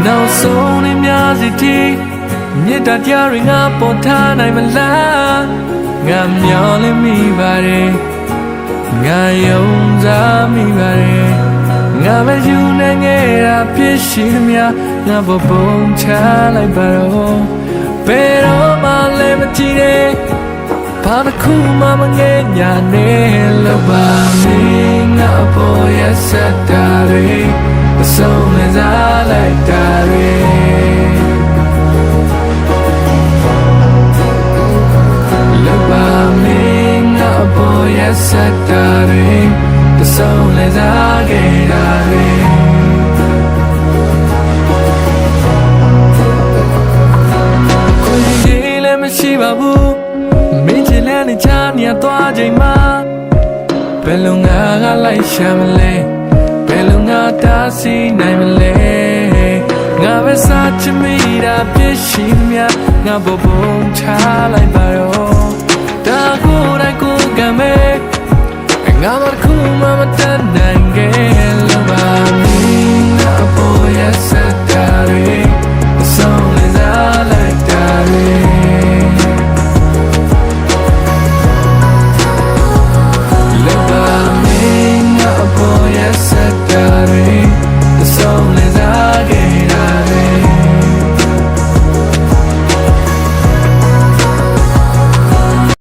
Now so many music မြတ်တရားတွေငါပေါ်ထားနိုင်မလားငါမျောလင်းမိပါတယ်ငါယုံစားမိပါတယ်ငါပဲယူနေခဲ့တာဖြစ်ရှိသမျှငါပေါ်ပုံချလိုက်ပါတော့ဘယ်တော့မှလည်းမကြည့်နဲ့ဘာတစ်ခုမှမငဲ့ညာနဲ့လောက်ပါမင်းငါပေါ်ရဆက်တာတွေအဆုံးနဲ့စားလိုက်တာတွေဆက်တာတွေတဆုံးလဲစားခဲ့တာတွေကိုကြီးလည်းမရှိပါဘူးမင်းချင်တဲ့နေချာနေသွားချိန်မှာဘယ်လိုငါကလိုက်ရှာမလဲဘယ်လိုငါတားဆီးနိုင်မလဲငါပဲစားချင်မိတာပြည့်ရှိမြငါဘဘုံချလိုက်ပါတော့ဒါကိုယ်တိုင်ကိုယ်ကမဲ့ငါမခုမှမတတ်နိုင်ခဲ့